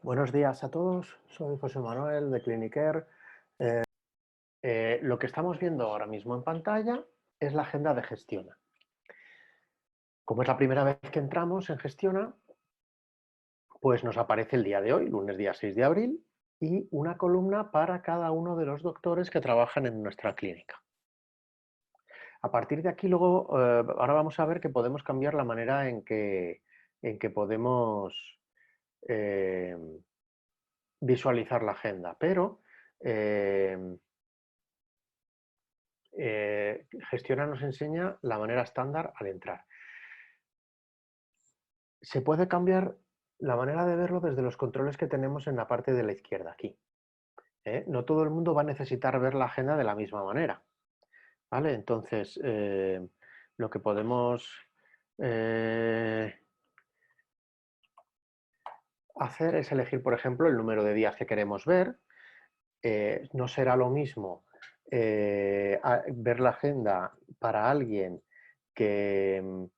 Buenos días a todos, soy José Manuel de Clinicare. Lo que estamos viendo ahora mismo en pantalla es la agenda de Gestiona. Como es la primera vez que entramos en Gestiona, pues nos aparece el día de hoy, lunes día 6 de abril, y una columna para cada uno de los doctores que trabajan en nuestra clínica. A partir de aquí, luego, ahora vamos a ver que podemos cambiar la manera en que podemos eh, visualizar la agenda, pero Gestiona nos enseña la manera estándar al entrar. Se puede cambiar la manera de verlo desde los controles que tenemos en la parte de la izquierda aquí. No todo el mundo va a necesitar ver la agenda de la misma manera, ¿vale? Entonces, lo que podemos hacer es elegir, por ejemplo, el número de días que queremos ver. No será lo mismo ver la agenda para alguien que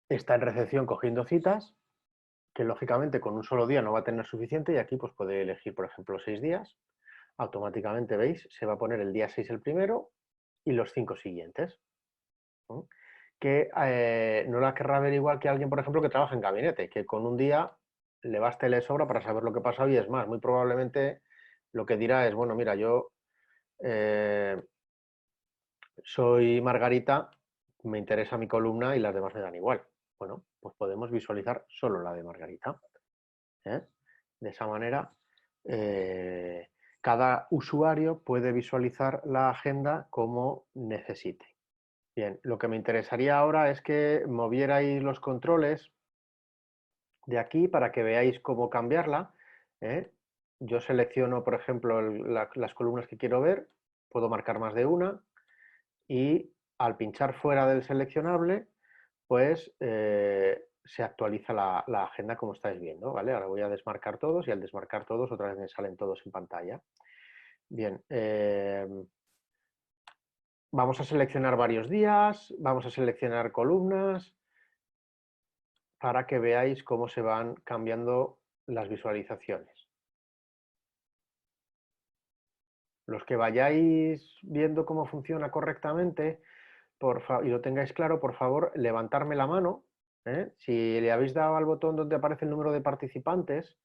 está en recepción cogiendo citas, que lógicamente con un solo día no va a tener suficiente, y aquí pues puede elegir, por ejemplo, 6 días. Automáticamente, ¿veis? Se va a poner el día 6 el primero y los 5 siguientes. ¿No? Que no la querrá ver igual que alguien, por ejemplo, que trabaja en gabinete, que con un día le basta y le sobra para saber lo que pasa, y es más, muy probablemente lo que dirá es, bueno, mira, yo soy Margarita, me interesa mi columna y las demás me dan igual. Bueno, pues podemos visualizar solo la de Margarita. De esa manera, cada usuario puede visualizar la agenda como necesite. Bien, lo que me interesaría ahora es que movierais los controles de aquí para que veáis cómo cambiarla. ¿eh? Yo selecciono, por ejemplo, las columnas que quiero ver, puedo marcar más de una, y al pinchar fuera del seleccionable, pues se actualiza la agenda como estáis viendo, ¿vale? Ahora voy a desmarcar todos, y al desmarcar todos otra vez me salen todos en pantalla. Bien, vamos a seleccionar varios días, vamos a seleccionar columnas para que veáis cómo se van cambiando las visualizaciones. Los que vayáis viendo cómo funciona correctamente y lo tengáis claro, por favor, levantarme la mano. Si le habéis dado al botón donde aparece el número de participantes,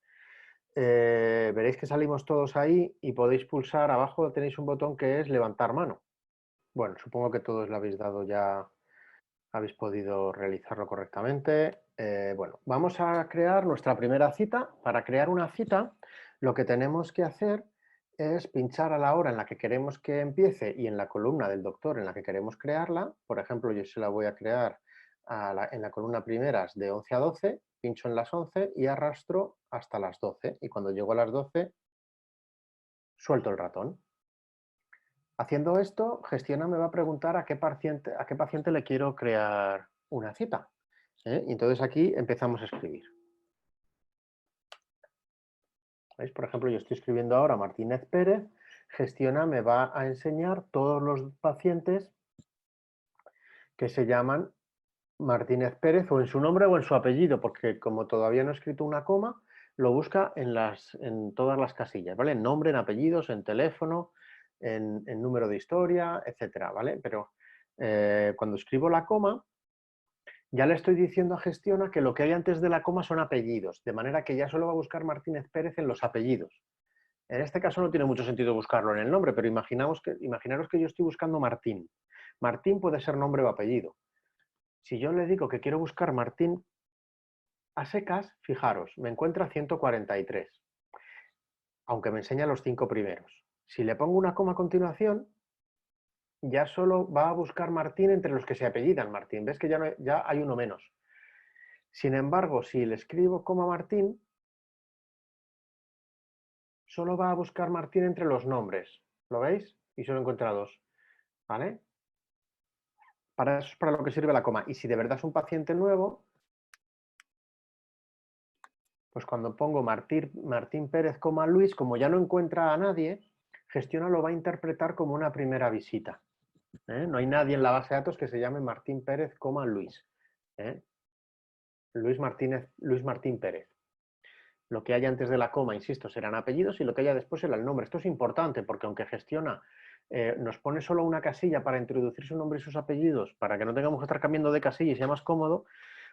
veréis que salimos todos ahí y podéis pulsar. Abajo tenéis un botón que es levantar mano. Bueno, supongo que todos le habéis dado ya, habéis podido realizarlo correctamente. Bueno, vamos a crear nuestra primera cita. Para crear una cita, lo que tenemos que hacer es pinchar a la hora en la que queremos que empiece y en la columna del doctor en la que queremos crearla. Por ejemplo, yo se la voy a crear en la columna primeras de 11 a 12, pincho en las 11 y arrastro hasta las 12. Y cuando llego a las 12, suelto el ratón. Haciendo esto, Gestiona me va a preguntar a qué paciente le quiero crear una cita. Y entonces aquí empezamos a escribir. ¿Veis? Por ejemplo, yo estoy escribiendo ahora Martínez Pérez. Gestiona me va a enseñar todos los pacientes que se llaman Martínez Pérez, o en su nombre o en su apellido, porque como todavía no he escrito una coma, lo busca en todas las casillas, ¿vale? En nombre, en apellidos, en teléfono, en número de historia, etcétera, ¿vale? Pero cuando escribo la coma, ya le estoy diciendo a Gestiona que lo que hay antes de la coma son apellidos, de manera que ya solo va a buscar Martínez Pérez en los apellidos. En este caso no tiene mucho sentido buscarlo en el nombre, pero imaginaros que yo estoy buscando Martín. Martín puede ser nombre o apellido. Si yo le digo que quiero buscar Martín a secas, fijaros, me encuentra 143, aunque me enseña los 5 primeros. Si le pongo una coma a continuación, ya solo va a buscar Martín entre los que se apellidan Martín. ¿Ves que ya hay uno menos? Sin embargo, si le escribo coma Martín, solo va a buscar Martín entre los nombres. ¿Lo veis? Y solo encuentra 2. ¿Vale? Para eso es para lo que sirve la coma. Y si de verdad es un paciente nuevo, pues cuando pongo Martín Pérez, Luis, como ya no encuentra a nadie, Gestiona lo va a interpretar como una primera visita. No hay nadie en la base de datos que se llame Martín Pérez, Luis. Luis Martín Pérez. Lo que haya antes de la coma, insisto, serán apellidos y lo que haya después será el nombre. Esto es importante porque aunque gestiona, nos pone solo una casilla para introducir su nombre y sus apellidos, para que no tengamos que estar cambiando de casilla y sea más cómodo,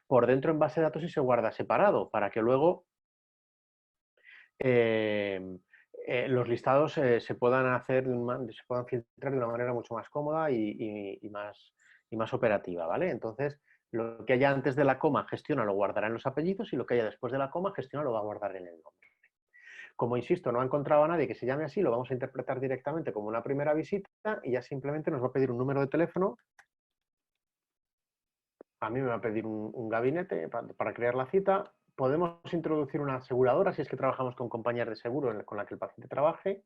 por dentro en base de datos y se guarda separado, para que luego los listados se puedan hacer, se puedan filtrar de una manera mucho más cómoda y más operativa, ¿vale? Entonces, lo que haya antes de la coma gestiona lo guardará en los apellidos y lo que haya después de la coma gestiona lo va a guardar en el nombre. Como insisto, no ha encontrado a nadie que se llame así, lo vamos a interpretar directamente como una primera visita y ya simplemente nos va a pedir un número de teléfono. A mí me va a pedir un gabinete para crear la cita. Podemos introducir una aseguradora si es que trabajamos con compañías de seguro con la que el paciente trabaje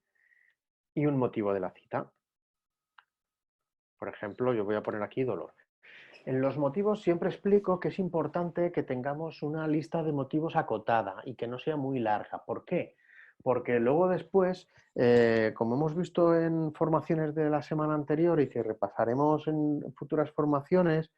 y un motivo de la cita. Por ejemplo, yo voy a poner aquí dolor. En los motivos siempre explico que es importante que tengamos una lista de motivos acotada y que no sea muy larga. ¿Por qué? Porque luego después, como hemos visto en formaciones de la semana anterior y que repasaremos en futuras formaciones,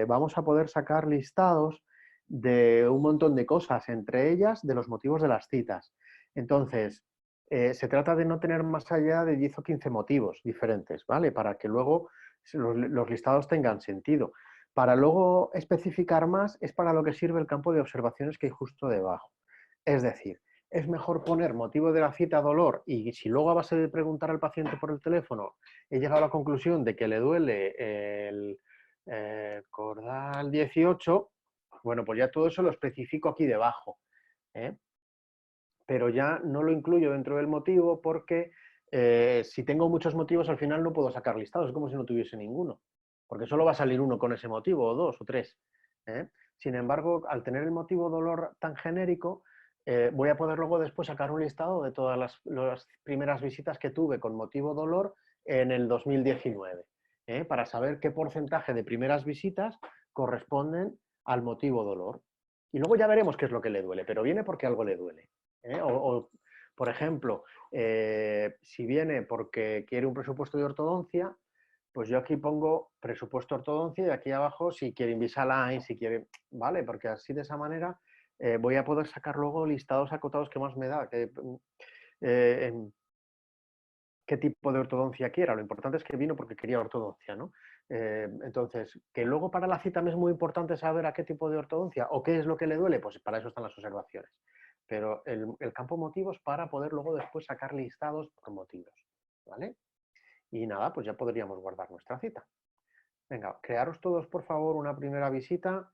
vamos a poder sacar listados de un montón de cosas, entre ellas de los motivos de las citas. Entonces, se trata de no tener más allá de 10 o 15 motivos diferentes, ¿vale? Para que luego los listados tengan sentido. Para luego especificar más es para lo que sirve el campo de observaciones que hay justo debajo. Es decir, es mejor poner motivo de la cita dolor y si luego a base de preguntar al paciente por el teléfono he llegado a la conclusión de que le duele el cordal 18, bueno, pues ya todo eso lo especifico aquí debajo. Pero ya no lo incluyo dentro del motivo porque si tengo muchos motivos al final no puedo sacar listados, es como si no tuviese ninguno, porque solo va a salir uno con ese motivo, o dos, o tres. Sin embargo, al tener el motivo dolor tan genérico, voy a poder luego después sacar un listado de todas las primeras visitas que tuve con motivo dolor en el 2019, para saber qué porcentaje de primeras visitas corresponden al motivo dolor. Y luego ya veremos qué es lo que le duele, pero viene porque algo le duele. Por ejemplo, si viene porque quiere un presupuesto de ortodoncia, pues yo aquí pongo presupuesto ortodoncia y aquí abajo si quiere Invisalign, si quiere, ¿vale? Porque así de esa manera voy a poder sacar luego listados acotados que más me da, qué tipo de ortodoncia quiera. Lo importante es que vino porque quería ortodoncia, ¿no? Entonces, que luego para la cita me es muy importante saber a qué tipo de ortodoncia o qué es lo que le duele, pues para eso están las observaciones. Pero el campo motivos para poder luego después sacar listados por motivos, ¿vale? Y nada, pues ya podríamos guardar nuestra cita. Venga, crearos todos, por favor, una primera visita.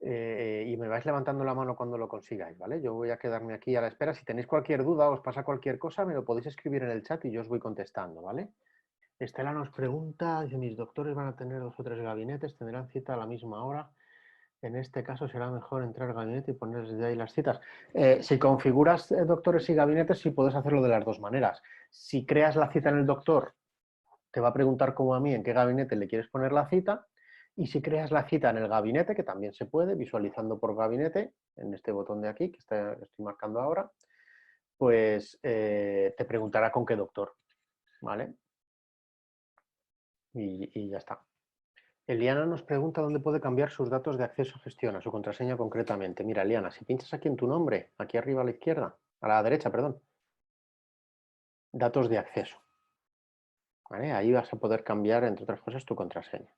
Y me vais levantando la mano cuando lo consigáis, ¿vale? Yo voy a quedarme aquí a la espera. Si tenéis cualquier duda, os pasa cualquier cosa, me lo podéis escribir en el chat y yo os voy contestando, ¿vale? Estela nos pregunta, dice, mis doctores van a tener 2 o 3 gabinetes, tendrán cita a la misma hora. En este caso será mejor entrar al gabinete y poner desde ahí las citas. Si configuras doctores y gabinetes, sí puedes hacerlo de las dos maneras. Si creas la cita en el doctor, te va a preguntar como a mí en qué gabinete le quieres poner la cita. Y si creas la cita en el gabinete, que también se puede, visualizando por gabinete, en este botón de aquí que estoy marcando ahora, pues te preguntará con qué doctor, ¿vale? Y ya está. Eliana nos pregunta dónde puede cambiar sus datos de acceso a gestión, a su contraseña concretamente. Mira, Eliana, si pinchas aquí en tu nombre, aquí arriba a la izquierda, a la derecha, perdón, datos de acceso, ¿vale? Ahí vas a poder cambiar, entre otras cosas, tu contraseña.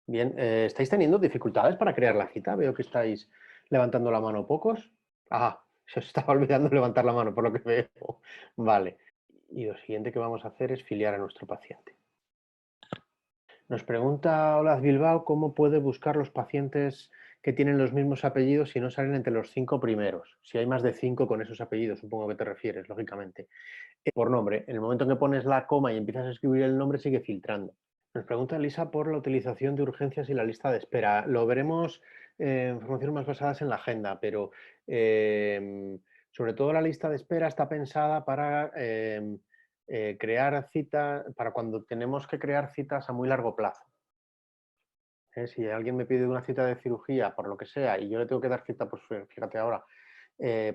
Bien, ¿estáis teniendo dificultades para crear la cita? Veo que estáis levantando la mano pocos. Ah, se os estaba olvidando levantar la mano, por lo que veo. Vale. Y lo siguiente que vamos a hacer es filiar a nuestro paciente. Nos pregunta Olaz Bilbao cómo puede buscar los pacientes que tienen los mismos apellidos si no salen entre los 5 primeros. Si hay más de 5 con esos apellidos, supongo que te refieres, lógicamente. Por nombre, en el momento en que pones la coma y empiezas a escribir el nombre, sigue filtrando. Nos pregunta Elisa por la utilización de urgencias y la lista de espera. Lo veremos en formaciones más basadas en la agenda, pero sobre todo la lista de espera está pensada para crear citas, para cuando tenemos que crear citas a muy largo plazo. Si alguien me pide una cita de cirugía, por lo que sea, y yo le tengo que dar cita, pues fíjate ahora,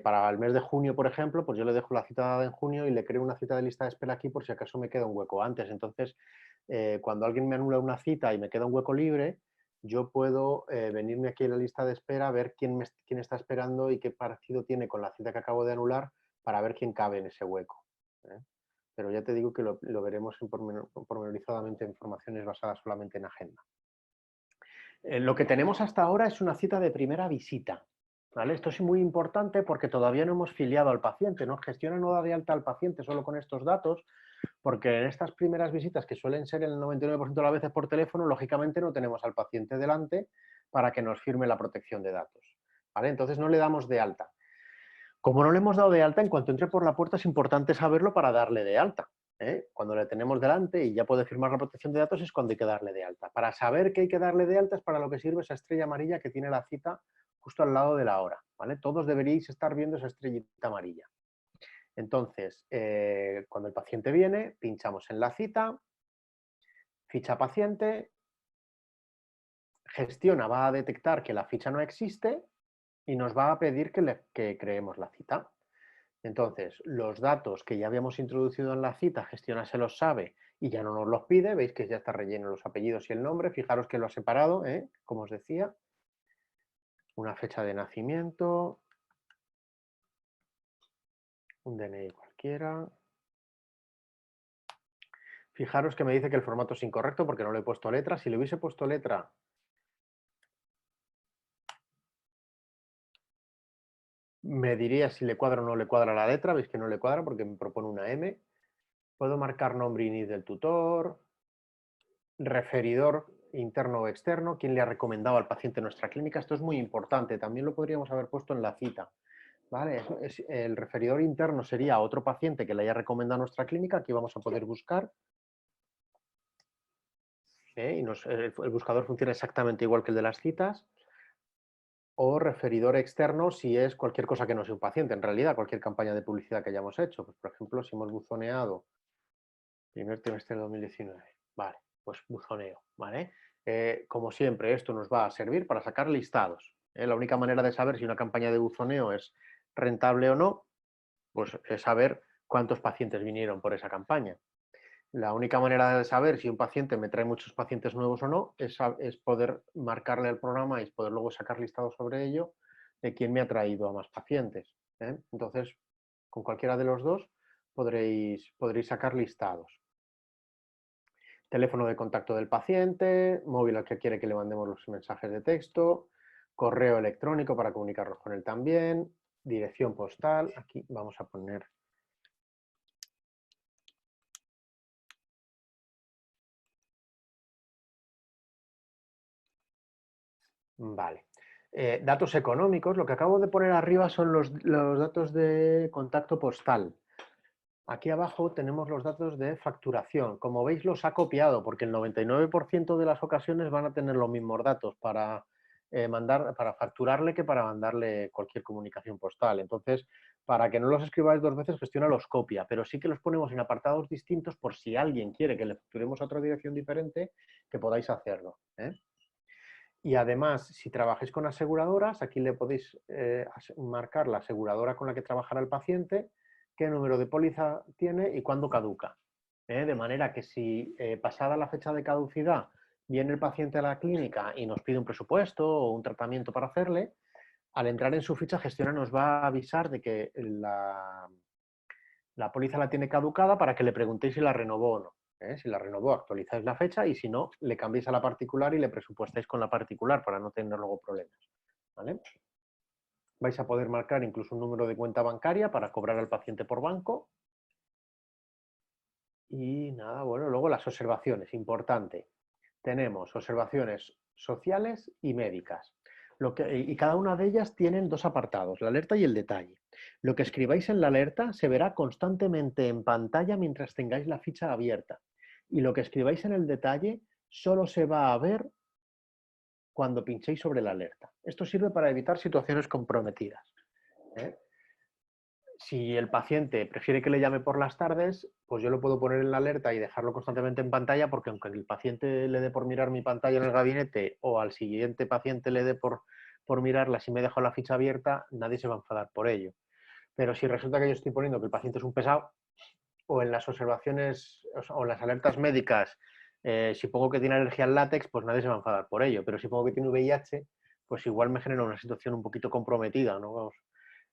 para el mes de junio, por ejemplo, pues yo le dejo la cita dada en junio y le creo una cita de lista de espera aquí por si acaso me queda un hueco antes. Entonces, cuando alguien me anula una cita y me queda un hueco libre, yo puedo venirme aquí en la lista de espera, ver quién está esperando y qué parecido tiene con la cita que acabo de anular para ver quién cabe en ese hueco. Pero ya te digo que lo veremos pormenorizadamente en formaciones basadas solamente en agenda. Lo que tenemos hasta ahora es una cita de primera visita. ¿Vale? Esto es muy importante porque todavía no hemos filiado al paciente, ¿no? Gestiona no da de alta al paciente solo con estos datos, porque en estas primeras visitas, que suelen ser el 99% de las veces por teléfono, lógicamente no tenemos al paciente delante para que nos firme la protección de datos. ¿Vale? Entonces no le damos de alta. Como no le hemos dado de alta, en cuanto entre por la puerta es importante saberlo para darle de alta. Cuando le tenemos delante y ya puede firmar la protección de datos es cuando hay que darle de alta. Para saber que hay que darle de alta es para lo que sirve esa estrella amarilla que tiene la cita justo al lado de la hora. ¿Vale? Todos deberíais estar viendo esa estrellita amarilla. Entonces, cuando el paciente viene, pinchamos en la cita, ficha paciente, Gestiona va a detectar que la ficha no existe y nos va a pedir que creemos la cita. Entonces, los datos que ya habíamos introducido en la cita, Gestiona se los sabe y ya no nos los pide. Veis que ya está relleno los apellidos y el nombre. Fijaros que lo ha separado, como os decía. Una fecha de nacimiento. Un DNI cualquiera. Fijaros que me dice que el formato es incorrecto porque no le he puesto letra. Si le hubiese puesto letra, me diría si le cuadra o no le cuadra la letra. Veis que no le cuadra porque me propone una M. Puedo marcar nombre y NID del tutor, referidor interno o externo, quién le ha recomendado al paciente nuestra clínica. Esto es muy importante, también lo podríamos haber puesto en la cita. ¿Vale? El referidor interno sería otro paciente que le haya recomendado nuestra clínica, aquí vamos a poder buscar. Y el buscador funciona exactamente igual que el de las citas. O referidor externo si es cualquier cosa que no sea un paciente, en realidad cualquier campaña de publicidad que hayamos hecho. Pues, por ejemplo, si hemos buzoneado primer trimestre de 2019, vale, pues buzoneo, ¿vale? Como siempre, esto nos va a servir para sacar listados. La única manera de saber si una campaña de buzoneo es rentable o no, pues es saber cuántos pacientes vinieron por esa campaña. La única manera de saber si un paciente me trae muchos pacientes nuevos o no es poder marcarle al programa y poder luego sacar listados sobre ello de quién me ha traído a más pacientes. Entonces, con cualquiera de los dos podréis sacar listados. Teléfono de contacto del paciente, móvil al que quiere que le mandemos los mensajes de texto, correo electrónico para comunicarnos con él también, dirección postal, aquí vamos a poner... Vale. Datos económicos, lo que acabo de poner arriba son los datos de contacto postal. Aquí abajo tenemos los datos de facturación. Como veis los ha copiado porque el 99% de las ocasiones van a tener los mismos datos para facturarle que para mandarle cualquier comunicación postal. Entonces, para que no los escribáis dos veces, Gestiona los copia, pero sí que los ponemos en apartados distintos por si alguien quiere que le facturemos a otra dirección diferente, que podáis hacerlo. Y además, si trabajáis con aseguradoras, aquí le podéis marcar la aseguradora con la que trabajará el paciente, qué número de póliza tiene y cuándo caduca. De manera que si pasada la fecha de caducidad viene el paciente a la clínica y nos pide un presupuesto o un tratamiento para hacerle, al entrar en su ficha Gestiona nos va a avisar de que la póliza la tiene caducada para que le preguntéis si la renovó o no. Si la renovó, actualizáis la fecha y si no, le cambiáis a la particular y le presupuestáis con la particular para no tener luego problemas. ¿Vale? Vais a poder marcar incluso un número de cuenta bancaria para cobrar al paciente por banco. Y nada, bueno, luego las observaciones, importante. Tenemos observaciones sociales y médicas. Y cada una de ellas tienen dos apartados, la alerta y el detalle. Lo que escribáis en la alerta se verá constantemente en pantalla mientras tengáis la ficha abierta. Y lo que escribáis en el detalle solo se va a ver cuando pinchéis sobre la alerta. Esto sirve para evitar situaciones comprometidas. Si el paciente prefiere que le llame por las tardes, pues yo lo puedo poner en la alerta y dejarlo constantemente en pantalla, porque aunque el paciente le dé por mirar mi pantalla en el gabinete o al siguiente paciente le dé por por mirarla, si me dejo la ficha abierta, nadie se va a enfadar por ello. Pero si resulta que yo estoy poniendo que el paciente es un pesado, o en las observaciones o en las alertas médicas, si pongo que tiene alergia al látex, pues nadie se va a enfadar por ello. Pero si pongo que tiene VIH, pues igual me genera una situación un poquito comprometida, ¿no? Vamos.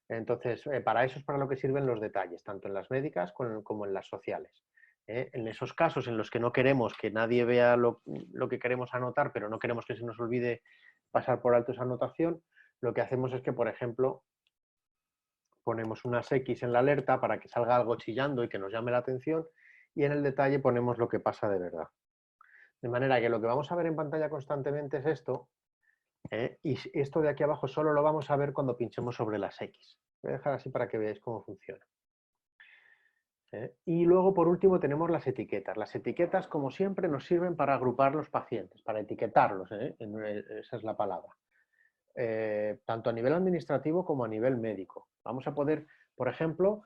Entonces, para eso es para lo que sirven los detalles, tanto en las médicas como en las sociales. En esos casos en los que no queremos que nadie vea lo que queremos anotar, pero no queremos que se nos olvide pasar por alto esa anotación, lo que hacemos es que, por ejemplo, ponemos unas X en la alerta para que salga algo chillando y que nos llame la atención, y en el detalle ponemos lo que pasa de verdad. De manera que lo que vamos a ver en pantalla constantemente es esto, y esto de aquí abajo solo lo vamos a ver cuando pinchemos sobre las X. Voy a dejar así para que veáis cómo funciona. Y luego, por último, tenemos las etiquetas. Las etiquetas, como siempre, nos sirven para agrupar los pacientes, para etiquetarlos, esa es la palabra. Tanto a nivel administrativo como a nivel médico. Vamos a poder, por ejemplo,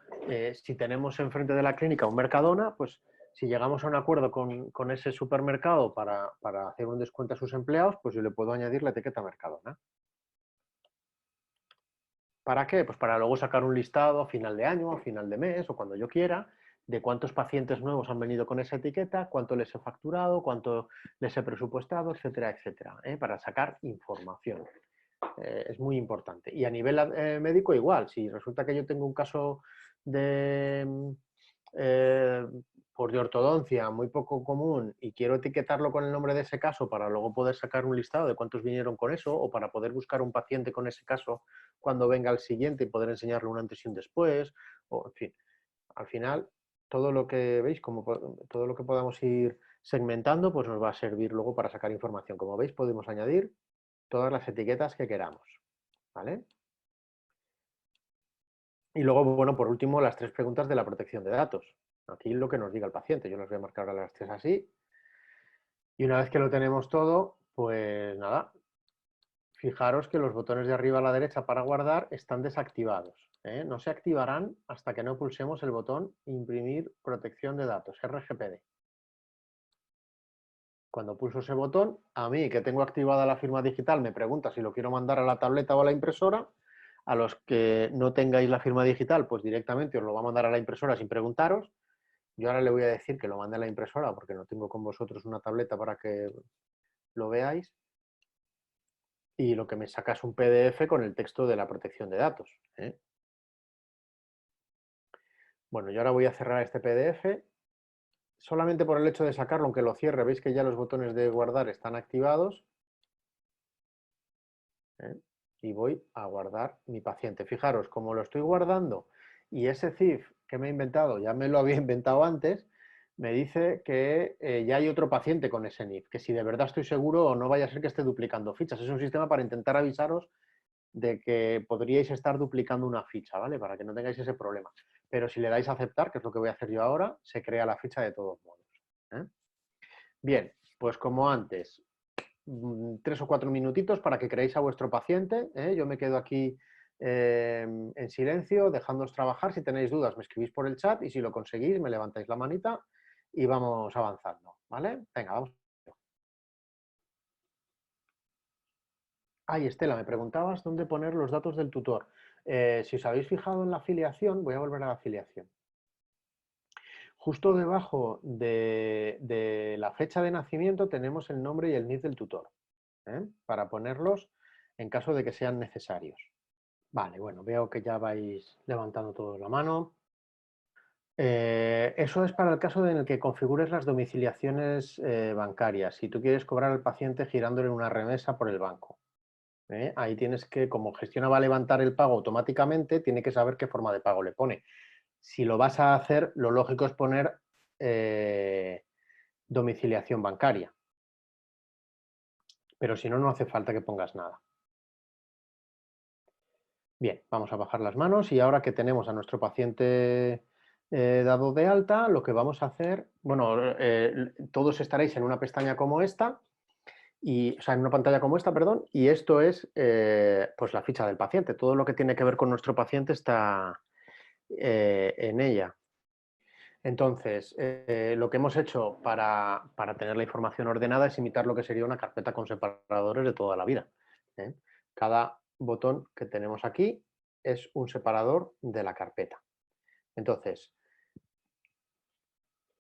si tenemos enfrente de la clínica un Mercadona, pues si llegamos a un acuerdo con ese supermercado para hacer un descuento a sus empleados, pues yo le puedo añadir la etiqueta Mercadona. ¿Para qué? Pues para luego sacar un listado a final de año, a final de mes o cuando yo quiera, de cuántos pacientes nuevos han venido con esa etiqueta, cuánto les he facturado, cuánto les he presupuestado, etcétera, etcétera, para sacar información. Es muy importante. Y a nivel médico igual, si resulta que yo tengo un caso de, por de ortodoncia muy poco común y quiero etiquetarlo con el nombre de ese caso para luego poder sacar un listado de cuántos vinieron con eso o para poder buscar un paciente con ese caso cuando venga el siguiente y poder enseñarle un antes y un después, o en fin, al final todo lo que veis, como todo lo que podamos ir segmentando, pues nos va a servir luego para sacar información. Como veis, podemos añadir todas las etiquetas que queramos, ¿vale? Y luego, bueno, por último, las 3 preguntas de la protección de datos. Aquí lo que nos diga el paciente. Yo las voy a marcar ahora las 3 así. Y una vez que lo tenemos todo, pues nada, fijaros que los botones de arriba a la derecha para guardar están desactivados. No se activarán hasta que no pulsemos el botón Imprimir protección de datos, RGPD. Cuando pulso ese botón, a mí que tengo activada la firma digital me pregunta si lo quiero mandar a la tableta o a la impresora. A los que no tengáis la firma digital, pues directamente os lo va a mandar a la impresora sin preguntaros. Yo ahora le voy a decir que lo mande a la impresora porque no tengo con vosotros una tableta para que lo veáis. Y lo que me saca es un PDF con el texto de la protección de datos. Bueno, yo ahora voy a cerrar este PDF. Solamente por el hecho de sacarlo, aunque lo cierre, veis que ya los botones de guardar están activados. Y voy a guardar mi paciente. Fijaros, como lo estoy guardando y ese CIF que me he inventado, ya me lo había inventado antes, me dice que ya hay otro paciente con ese NIF, que si de verdad estoy seguro o no vaya a ser que esté duplicando fichas. Es un sistema para intentar avisaros de que podríais estar duplicando una ficha, ¿vale? Para que no tengáis ese problema. Pero si le dais a aceptar, que es lo que voy a hacer yo ahora, se crea la ficha de todos modos. Bien, pues como antes, 3 o 4 minutitos para que creéis a vuestro paciente. Yo me quedo aquí en silencio, dejándoos trabajar. Si tenéis dudas, me escribís por el chat y si lo conseguís, me levantáis la manita y vamos avanzando. ¿Vale? Venga, vamos. Ay, Estela, me preguntabas dónde poner los datos del tutor. Si os habéis fijado en la afiliación, voy a volver a la afiliación. Justo debajo de la fecha de nacimiento tenemos el nombre y el NIF del tutor, para ponerlos en caso de que sean necesarios. Vale, bueno, veo que ya vais levantando todos la mano. Eso es para el caso en el que configures las domiciliaciones bancarias. Si tú quieres cobrar al paciente girándole una remesa por el banco. Ahí tienes que, como Gestiona va a levantar el pago automáticamente, tiene que saber qué forma de pago le pone. Si lo vas a hacer, lo lógico es poner domiciliación bancaria. Pero si no, no hace falta que pongas nada. Bien, vamos a bajar las manos y ahora que tenemos a nuestro paciente dado de alta, lo que vamos a hacer, bueno, todos estaréis en una pestaña como esta, o sea, en una pantalla como esta, perdón, y esto es pues la ficha del paciente. Todo lo que tiene que ver con nuestro paciente está en ella. Entonces, lo que hemos hecho para tener la información ordenada es imitar lo que sería una carpeta con separadores de toda la vida. Cada botón que tenemos aquí es un separador de la carpeta. Entonces,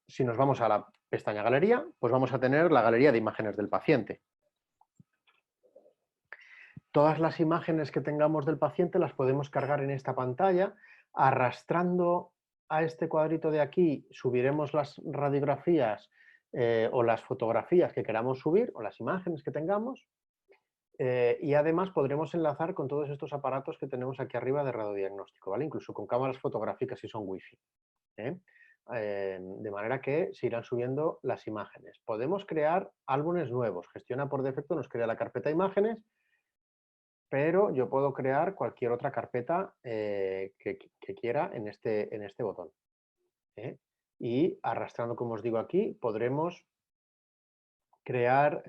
si nos vamos a la pestaña Galería, pues vamos a tener la galería de imágenes del paciente. Todas las imágenes que tengamos del paciente las podemos cargar en esta pantalla. Arrastrando a este cuadrito de aquí, subiremos las radiografías o las fotografías que queramos subir, o las imágenes que tengamos. Y además podremos enlazar con todos estos aparatos que tenemos aquí arriba de radiodiagnóstico, ¿vale? Incluso con cámaras fotográficas si son wifi. De manera que se irán subiendo las imágenes. Podemos crear álbumes nuevos. Gestiona por defecto, nos crea la carpeta imágenes, pero yo puedo crear cualquier otra carpeta que quiera en este botón. Y arrastrando, como os digo aquí, podremos crear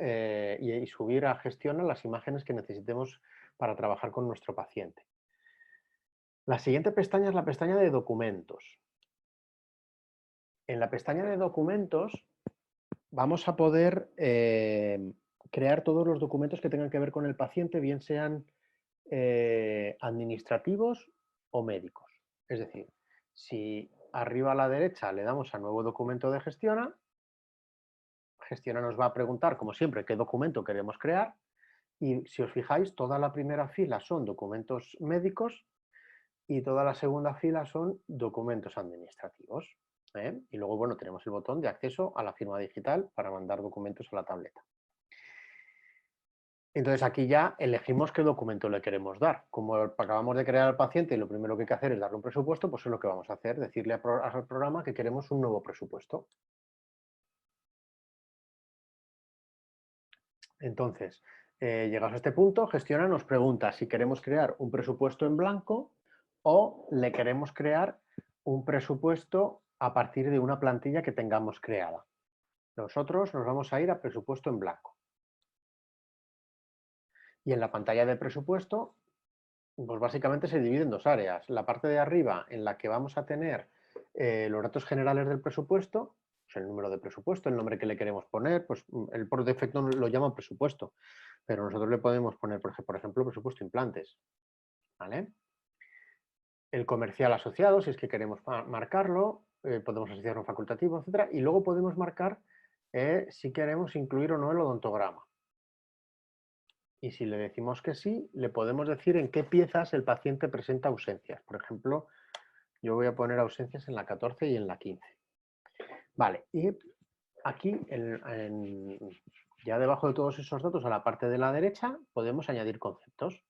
y subir a Gestiona las imágenes que necesitemos para trabajar con nuestro paciente. La siguiente pestaña es la pestaña de documentos. En la pestaña de documentos vamos a poder crear todos los documentos que tengan que ver con el paciente, bien sean administrativos o médicos. Es decir, si arriba a la derecha le damos a nuevo documento de Gestiona, Gestiona nos va a preguntar, como siempre, qué documento queremos crear. Y si os fijáis, toda la primera fila son documentos médicos y toda la segunda fila son documentos administrativos. Y luego, bueno, tenemos el botón de acceso a la firma digital para mandar documentos a la tableta. Entonces aquí ya elegimos qué documento le queremos dar. Como acabamos de crear al paciente y lo primero que hay que hacer es darle un presupuesto, pues es lo que vamos a hacer, decirle al programa que queremos un nuevo presupuesto. Entonces, llegados a este punto, Gestiona nos pregunta si queremos crear un presupuesto en blanco o le queremos crear un presupuesto a partir de una plantilla que tengamos creada. Nosotros nos vamos a ir a presupuesto en blanco. Y en la pantalla de presupuesto, pues básicamente se divide en dos áreas. La parte de arriba en la que vamos a tener los datos generales del presupuesto, pues el número de presupuesto, el nombre que le queremos poner, pues él por defecto lo llama presupuesto, pero nosotros le podemos poner, por ejemplo, presupuesto implantes. ¿Vale? El comercial asociado, si es que queremos marcarlo, podemos asociar un facultativo, etcétera, y luego podemos marcar si queremos incluir o no el odontograma. Y si le decimos que sí, le podemos decir en qué piezas el paciente presenta ausencias. Por ejemplo, yo voy a poner ausencias en la 14 y en la 15. Vale, y aquí, ya debajo de todos esos datos, a la parte de la derecha, podemos añadir conceptos.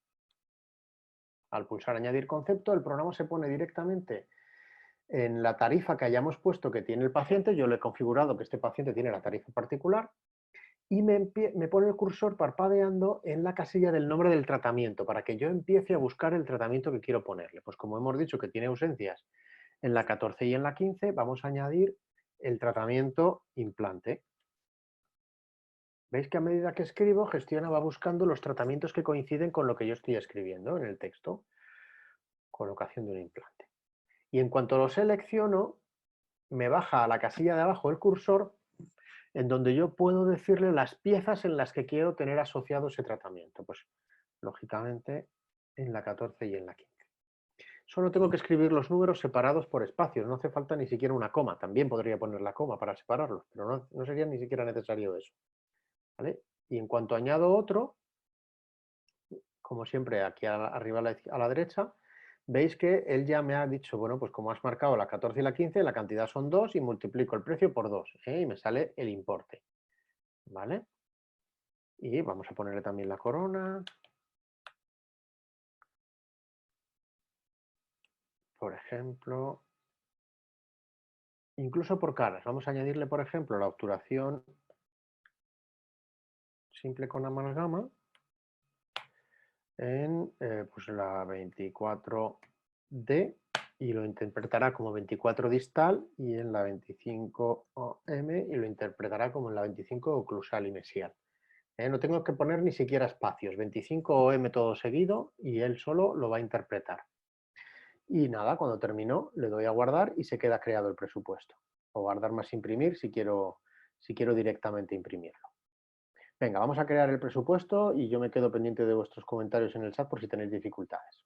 Al pulsar añadir concepto, el programa se pone directamente en la tarifa que hayamos puesto que tiene el paciente. Yo le he configurado que este paciente tiene la tarifa particular y me pone el cursor parpadeando en la casilla del nombre del tratamiento para que yo empiece a buscar el tratamiento que quiero ponerle. Pues como hemos dicho que tiene ausencias en la 14 y en la 15, vamos a añadir el tratamiento implante. ¿Veis que a medida que escribo, Gestiona va buscando los tratamientos que coinciden con lo que yo estoy escribiendo en el texto? Colocación de un implante. Y en cuanto lo selecciono, me baja a la casilla de abajo el cursor en donde yo puedo decirle las piezas en las que quiero tener asociado ese tratamiento. Pues, lógicamente, en la 14 y en la 15. Solo tengo que escribir los números separados por espacios, no hace falta ni siquiera una coma. También podría poner la coma para separarlos, pero no sería ni siquiera necesario eso. ¿Vale? Y en cuanto añado otro, como siempre aquí arriba a la derecha, veis que él ya me ha dicho, bueno, pues como has marcado la 14 y la 15, la cantidad son 2 y multiplico el precio por 2, y me sale el importe. ¿Vale? Y vamos a ponerle también la corona. Por ejemplo, incluso por caras. Vamos a añadirle, por ejemplo, la obturación simple con amalgama en pues la 24D y lo interpretará como 24 distal, y en la 25M y lo interpretará como en la 25 oclusal y mesial. No tengo que poner ni siquiera espacios, 25M todo seguido y él solo lo va a interpretar. Y nada, cuando terminó le doy a guardar y se queda creado el presupuesto. O guardar más imprimir si quiero directamente imprimirlo. Venga, vamos a crear el presupuesto y yo me quedo pendiente de vuestros comentarios en el chat por si tenéis dificultades.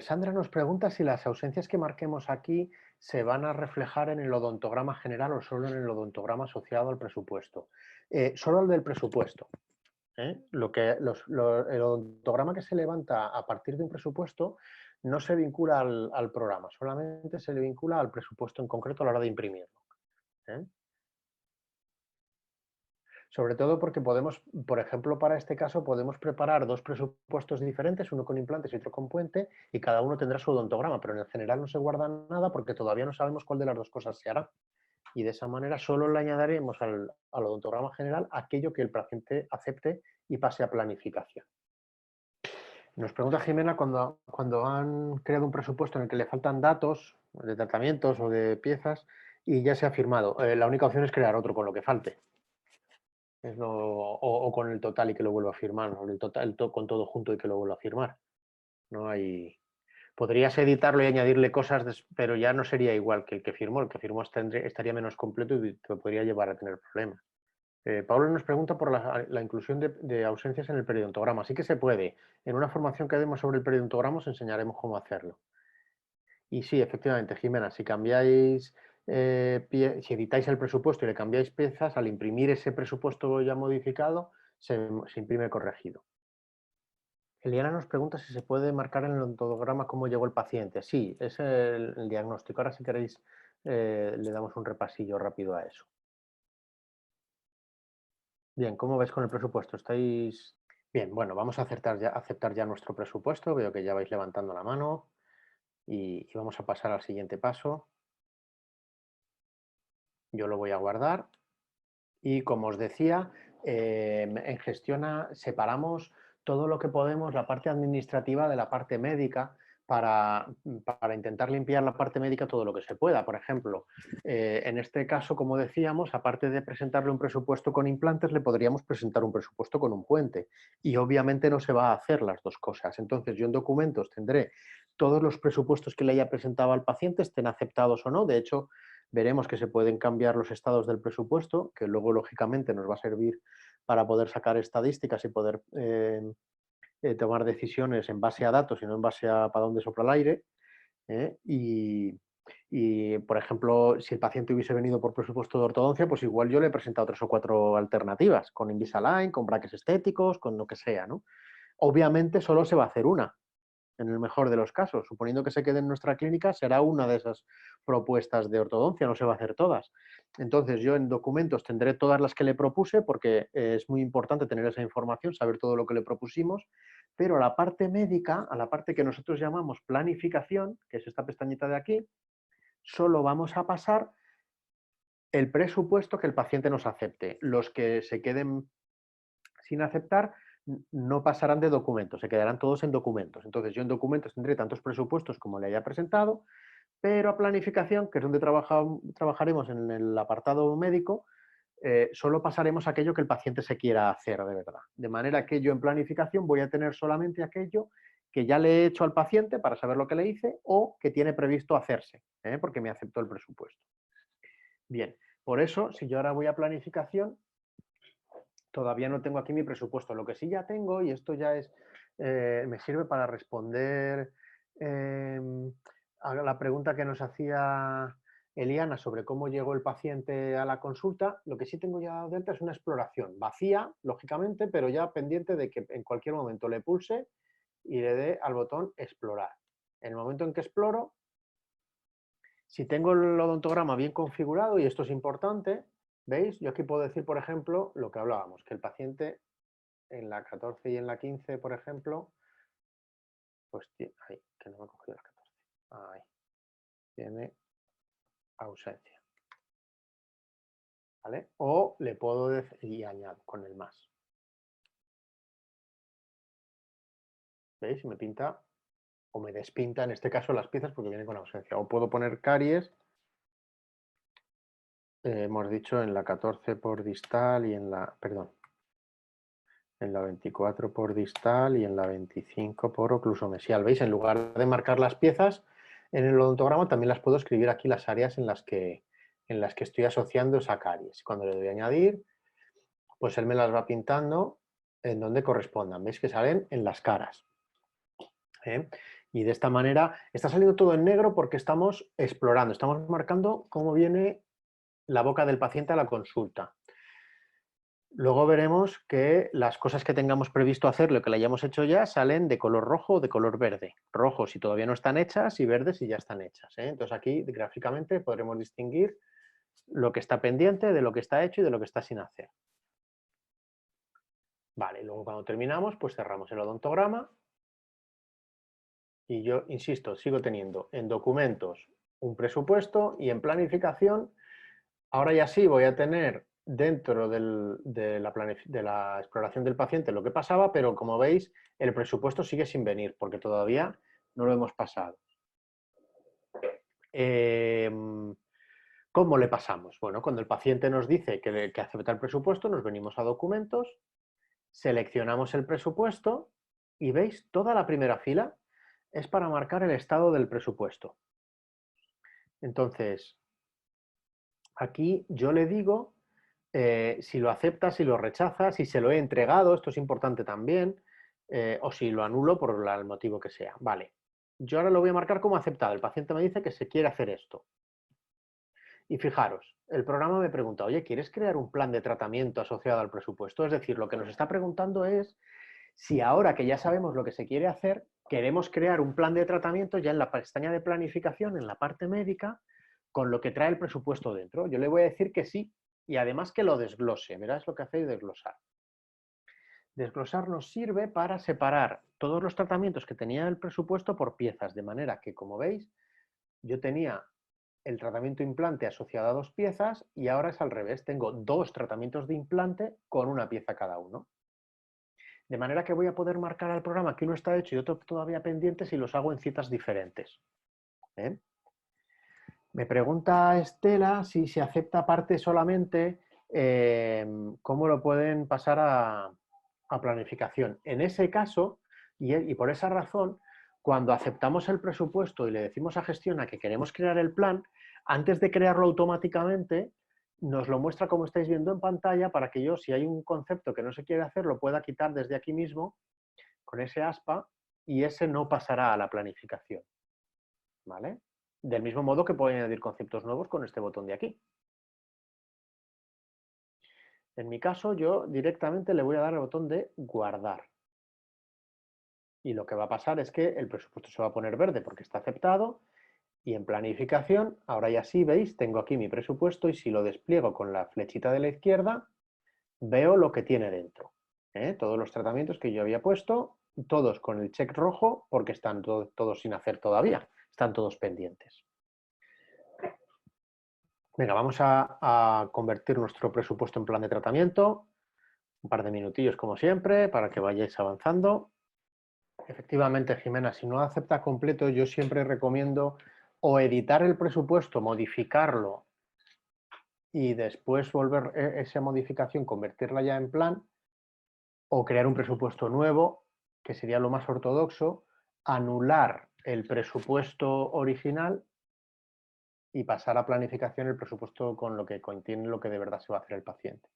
Sandra nos pregunta si las ausencias que marquemos aquí se van a reflejar en el odontograma general o solo en el odontograma asociado al presupuesto. Solo el del presupuesto. El odontograma que se levanta a partir de un presupuesto no se vincula al programa, solamente se le vincula al presupuesto en concreto a la hora de imprimirlo. Sobre todo porque podemos, por ejemplo, para este caso, podemos preparar dos presupuestos diferentes, uno con implantes y otro con puente, y cada uno tendrá su odontograma, pero en el general no se guarda nada porque todavía no sabemos cuál de las dos cosas se hará. Y de esa manera solo le añadiremos al odontograma general aquello que el paciente acepte y pase a planificación. Nos pregunta Jimena cuando han creado un presupuesto en el que le faltan datos de tratamientos o de piezas y ya se ha firmado. La única opción es crear otro con lo que falte. O con el total y que lo vuelva a firmar, o el total con todo junto y que lo vuelva a firmar. No hay... Podrías editarlo y añadirle cosas, pero ya no sería igual que el que firmó. El que firmó estaría menos completo y te podría llevar a tener problemas. Pablo nos pregunta por la inclusión de ausencias en el periodontograma. Sí que se puede. En una formación que demos sobre el periodontograma os enseñaremos cómo hacerlo. Y sí, efectivamente, Jimena, si cambiáis, si editáis el presupuesto y le cambiáis piezas, al imprimir ese presupuesto ya modificado, se imprime corregido. Eliana nos pregunta si se puede marcar en el odontograma cómo llegó el paciente. Sí, es el diagnóstico. Ahora, si queréis, le damos un repasillo rápido a eso. Bien, ¿cómo ves con el presupuesto? ¿Estáis...? Bien, bueno, vamos a aceptar ya nuestro presupuesto. Veo que ya vais levantando la mano y vamos a pasar al siguiente paso. Yo lo voy a guardar y, como os decía, en Gestiona separamos todo lo que podemos, la parte administrativa de la parte médica, para intentar limpiar la parte médica todo lo que se pueda. Por ejemplo, en este caso, como decíamos, aparte de presentarle un presupuesto con implantes, le podríamos presentar un presupuesto con un puente. Y obviamente no se va a hacer las dos cosas. Entonces, yo en documentos tendré todos los presupuestos que le haya presentado al paciente, estén aceptados o no. De hecho, veremos que se pueden cambiar los estados del presupuesto, que luego, lógicamente, nos va a servir para poder sacar estadísticas y poder tomar decisiones en base a datos y no en base a para dónde sopla el aire. Y, por ejemplo, si el paciente hubiese venido por presupuesto de ortodoncia, pues igual yo le he presentado 3 o 4 alternativas, con Invisalign, con brackets estéticos, con lo que sea, ¿no? Obviamente solo se va a hacer una, en el mejor de los casos. Suponiendo que se quede en nuestra clínica, será una de esas propuestas de ortodoncia, no se va a hacer todas. Entonces, yo en documentos tendré todas las que le propuse, porque es muy importante tener esa información, saber todo lo que le propusimos, pero a la parte médica, a la parte que nosotros llamamos planificación, que es esta pestañita de aquí, solo vamos a pasar el presupuesto que el paciente nos acepte. Los que se queden sin aceptar no pasarán de documentos, se quedarán todos en documentos. Entonces, yo en documentos tendré tantos presupuestos como le haya presentado, pero a planificación, que es donde trabajaremos en el apartado médico, solo pasaremos aquello que el paciente se quiera hacer de verdad. De manera que yo en planificación voy a tener solamente aquello que ya le he hecho al paciente para saber lo que le hice o que tiene previsto hacerse, porque me aceptó el presupuesto. Bien, por eso, si yo ahora voy a planificación, todavía no tengo aquí mi presupuesto. Lo que sí ya tengo, y esto ya es, me sirve para responder a la pregunta que nos hacía Eliana sobre cómo llegó el paciente a la consulta. Lo que sí tengo ya dentro es una exploración, vacía, lógicamente, pero ya pendiente de que en cualquier momento le pulse y le dé al botón explorar. En el momento en que exploro, si tengo el odontograma bien configurado, y esto es importante, ¿veis? Yo aquí puedo decir, por ejemplo, lo que hablábamos, que el paciente en la 14 y en la 15, por ejemplo, pues ahí, que no me he cogido la 14. Ahí, tiene ausencia. ¿Vale? O le puedo decir, y añado con el más. ¿Veis? Me pinta o me despinta, en este caso, las piezas porque vienen con ausencia. O puedo poner caries, hemos dicho en la 14 por distal y en la, perdón, en la 24 por distal y en la 25 por oclusomesial. ¿Veis? En lugar de marcar las piezas en el odontograma, también las puedo escribir aquí las áreas en las que estoy asociando esa caries. Cuando le doy a añadir, pues él me las va pintando en donde correspondan. ¿Veis que salen en las caras? Y de esta manera está saliendo todo en negro porque estamos explorando, estamos marcando cómo viene la boca del paciente a la consulta. Luego veremos que las cosas que tengamos previsto hacer, lo que le hayamos hecho ya, salen de color rojo o de color verde. Rojo si todavía no están hechas y verde si ya están hechas. Entonces aquí gráficamente podremos distinguir lo que está pendiente de lo que está hecho y de lo que está sin hacer. Vale, luego cuando terminamos, pues cerramos el odontograma. Y yo, insisto, sigo teniendo en documentos un presupuesto y en planificación, ahora ya sí voy a tener dentro de la exploración del paciente lo que pasaba, pero como veis, el presupuesto sigue sin venir porque todavía no lo hemos pasado. ¿Cómo le pasamos? Bueno, cuando el paciente nos dice que acepta el presupuesto, nos venimos a documentos, seleccionamos el presupuesto y veis, toda la primera fila es para marcar el estado del presupuesto. Entonces, aquí yo le digo si lo acepta, si lo rechaza, si se lo he entregado, esto es importante también, o si lo anulo por el motivo que sea. Vale, yo ahora lo voy a marcar como aceptado. El paciente me dice que se quiere hacer esto. Y fijaros, el programa me pregunta, oye, ¿quieres crear un plan de tratamiento asociado al presupuesto? Es decir, lo que nos está preguntando es si ahora que ya sabemos lo que se quiere hacer, queremos crear un plan de tratamiento ya en la pestaña de planificación, en la parte médica, con lo que trae el presupuesto dentro. Yo le voy a decir que sí, y además que lo desglose. Verás lo que hacéis desglosar. Desglosar nos sirve para separar todos los tratamientos que tenía el presupuesto por piezas, de manera que, como veis, yo tenía el tratamiento implante asociado a 2 piezas y ahora es al revés. Tengo 2 tratamientos de implante con una pieza cada uno. De manera que voy a poder marcar al programa que uno está hecho y otro todavía pendiente si los hago en citas diferentes. Me pregunta Estela si se acepta parte solamente, cómo lo pueden pasar a planificación. En ese caso, y por esa razón, cuando aceptamos el presupuesto y le decimos a Gestiona que queremos crear el plan, antes de crearlo automáticamente, nos lo muestra como estáis viendo en pantalla para que yo, si hay un concepto que no se quiere hacer, lo pueda quitar desde aquí mismo con ese aspa y ese no pasará a la planificación. ¿Vale? Del mismo modo que puedo añadir conceptos nuevos con este botón de aquí. En mi caso, yo directamente le voy a dar al botón de guardar. Y lo que va a pasar es que el presupuesto se va a poner verde porque está aceptado. Y en planificación, ahora ya sí, veis, tengo aquí mi presupuesto y si lo despliego con la flechita de la izquierda, veo lo que tiene dentro. Todos los tratamientos que yo había puesto, todos con el check rojo porque están todos sin hacer todavía, están todos pendientes. Venga, vamos a convertir nuestro presupuesto en plan de tratamiento. Un par de minutillos como siempre para que vayáis avanzando. Efectivamente, Jimena, si no acepta completo, yo siempre recomiendo o editar el presupuesto, modificarlo y después volver esa modificación, convertirla ya en plan, o crear un presupuesto nuevo, que sería lo más ortodoxo, anular el presupuesto original y pasar a planificación el presupuesto con lo que contiene lo que de verdad se va a hacer el paciente.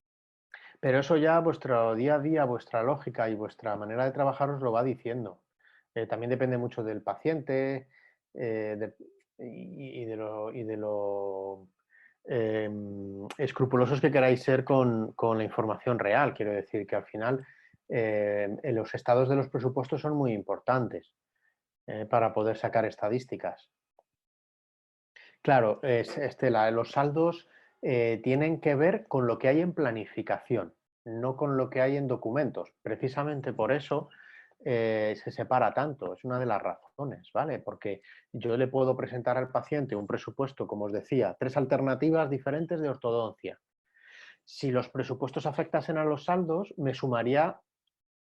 Pero eso ya vuestro día a día, vuestra lógica y vuestra manera de trabajar os lo va diciendo. También depende mucho del paciente y de lo escrupulosos que queráis ser con la información real. Quiero decir que al final los estados de los presupuestos son muy importantes para poder sacar estadísticas. Claro, Estela, los saldos tienen que ver con lo que hay en planificación, no con lo que hay en documentos. Precisamente por eso se separa tanto, es una de las razones, ¿vale? Porque yo le puedo presentar al paciente un presupuesto, como os decía, 3 alternativas diferentes de ortodoncia. Si los presupuestos afectasen a los saldos, me sumaría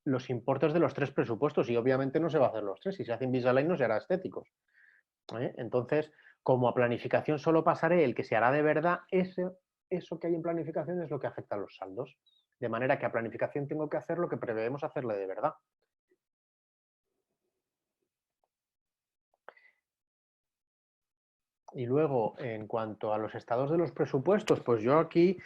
los importes de los 3 presupuestos y obviamente no se va a hacer los 3. Si se hace Invisalign no se hará estéticos. Entonces, como a planificación solo pasaré el que se hará de verdad, eso que hay en planificación es lo que afecta a los saldos. De manera que a planificación tengo que hacer lo que prevemos hacerle de verdad. Y luego, en cuanto a los estados de los presupuestos, pues yo aquí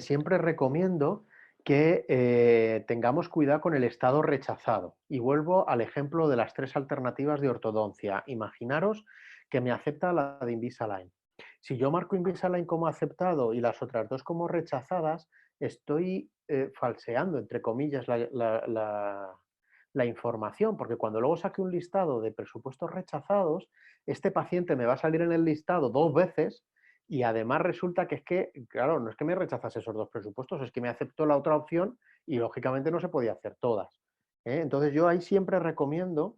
siempre recomiendo que tengamos cuidado con el estado rechazado. Y vuelvo al ejemplo de las 3 alternativas de ortodoncia. Imaginaros que me acepta la de Invisalign. Si yo marco Invisalign como aceptado y las otras 2 como rechazadas, estoy falseando, entre comillas, la información, porque cuando luego saque un listado de presupuestos rechazados, este paciente me va a salir en el listado 2 veces y además resulta que es que, claro, no es que me rechazas esos 2 presupuestos, es que me aceptó la otra opción y lógicamente no se podía hacer todas. Entonces yo ahí siempre recomiendo